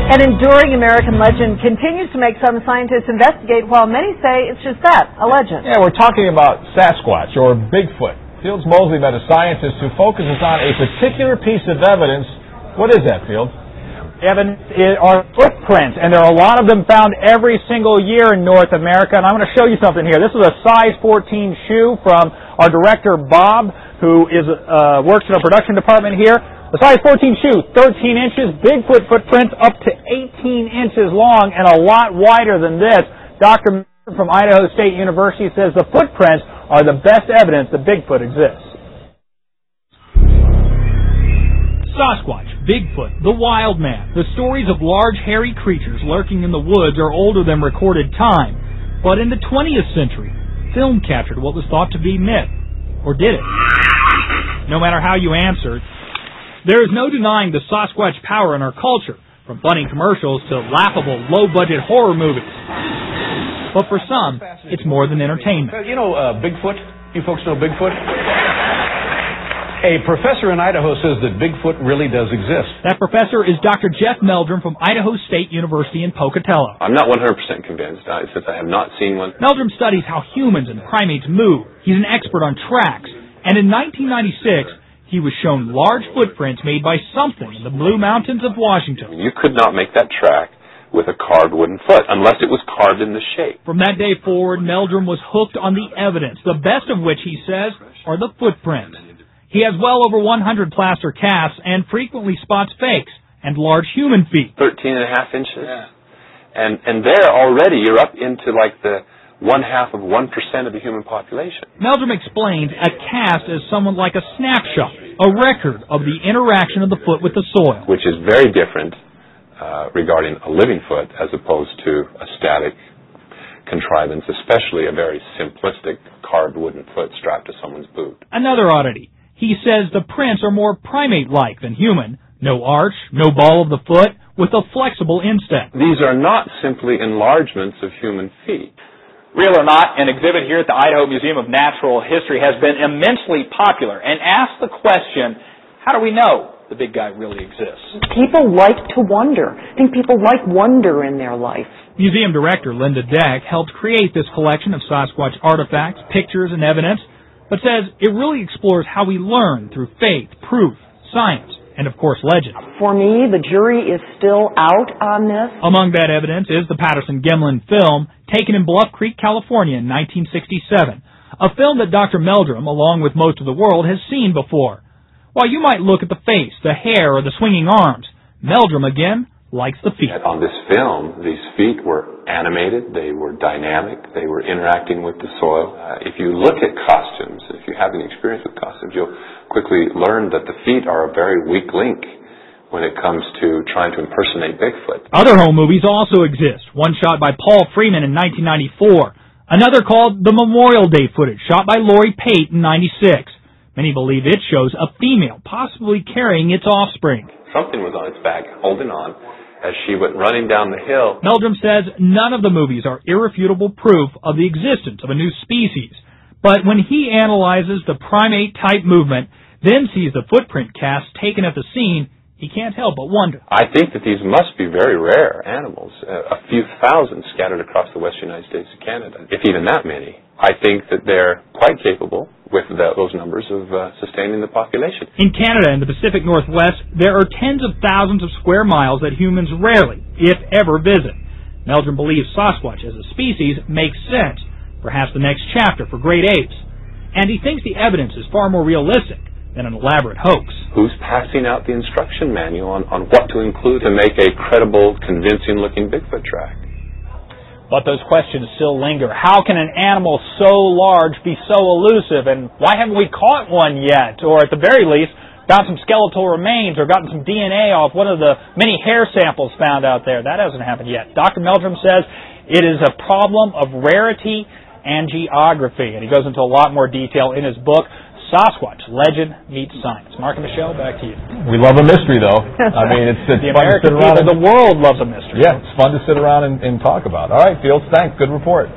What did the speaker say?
An enduring American legend continues to make some scientists investigate, while many say it's just that, a legend. Yeah, we're talking about Sasquatch, or Bigfoot. Fields Mosley met a scientist who focuses on a particular piece of evidence. What is that, Fields? Evidence are footprints, and there are a lot of them found every single year in North America. And I'm going to show you something here. This is a size 14 shoe from our director, Bob, who works in a production department here. The size 14 shoe, 13 inches, Bigfoot footprints up to 18 inches long and a lot wider than this. Dr. Meldrum from Idaho State University says the footprints are the best evidence that Bigfoot exists. Sasquatch, Bigfoot, the wild man. The stories of large hairy creatures lurking in the woods are older than recorded time. But in the 20th century, film captured what was thought to be myth. Or did it? No matter how you answer, there is no denying the Sasquatch power in our culture, from funny commercials to laughable, low-budget horror movies. But for some, it's more than entertainment. You know Bigfoot? You folks know Bigfoot? A professor in Idaho says that Bigfoot really does exist. That professor is Dr. Jeff Meldrum from Idaho State University in Pocatello. I'm not 100% convinced, since I have not seen one. Meldrum studies how humans and primates move. He's an expert on tracks. And in 1996, he was shown large footprints made by something in the Blue Mountains of Washington. You could not make that track with a carved wooden foot, unless it was carved in the shape. From that day forward, Meldrum was hooked on the evidence, the best of which, he says, are the footprints. He has well over 100 plaster casts and frequently spots fakes and large human feet. 13.5 inches. Yeah. And there already you're up into like the 1/2 of 1% of the human population. Meldrum explains a cast is somewhat like a snapshot, a record of the interaction of the foot with the soil. Which is very different regarding a living foot as opposed to a static contrivance, especially a very simplistic carved wooden foot strapped to someone's boot. Another oddity. He says the prints are more primate-like than human. No arch, no ball of the foot, with a flexible instep. These are not simply enlargements of human feet. Real or not, an exhibit here at the Idaho Museum of Natural History has been immensely popular and asks the question, how do we know the big guy really exists? People like to wonder. I think people like wonder in their life. Museum director Linda Deck helped create this collection of Sasquatch artifacts, pictures, and evidence, but says it really explores how we learn through faith, proof, science, and of course legend. For me, the jury is still out on this. Among that evidence is the Patterson-Gimlin film taken in Bluff Creek, California in 1967, a film that Dr. Meldrum, along with most of the world, has seen before. While you might look at the face, the hair, or the swinging arms, Meldrum, again, likes the feet. On this film, these feet were animated, they were dynamic, they were interacting with the soil. If you look at costumes, if you have any experience with costumes, you'll quickly learn that the feet are a very weak link when it comes to trying to impersonate Bigfoot. Other home movies also exist, one shot by Paul Freeman in 1994, another called The Memorial Day footage, shot by Lori Pate in 96. Many believe it shows a female possibly carrying its offspring. Something was on its back, holding on, as she went running down the hill. Meldrum says none of the movies are irrefutable proof of the existence of a new species. But when he analyzes the primate-type movement, then sees the footprint cast taken at the scene, he can't help but wonder. I think that these must be very rare animals, a few thousand scattered across the western United States and Canada, if even that many. I think that they're quite capable, with those numbers, of sustaining the population. In Canada and the Pacific Northwest, there are tens of thousands of square miles that humans rarely, if ever, visit. Meldrum believes Sasquatch as a species makes sense, perhaps the next chapter for great apes. And he thinks the evidence is far more realistic than an elaborate hoax. Who's passing out the instruction manual on what to include to make a credible, convincing-looking Bigfoot track? But those questions still linger. How can an animal so large be so elusive, and why haven't we caught one yet? Or at the very least, found some skeletal remains or gotten some DNA off one of the many hair samples found out there? That hasn't happened yet. Dr. Meldrum says it is a problem of rarity and geography, and he goes into a lot more detail in his book, Sasquatch, Legend Meets Science. Mark and Michelle, back to you. We love a mystery, though. I mean, it's the fun to sit around. The world loves a mystery. Yeah, it's fun to sit around and talk about. All right, Fields, thanks. Good report.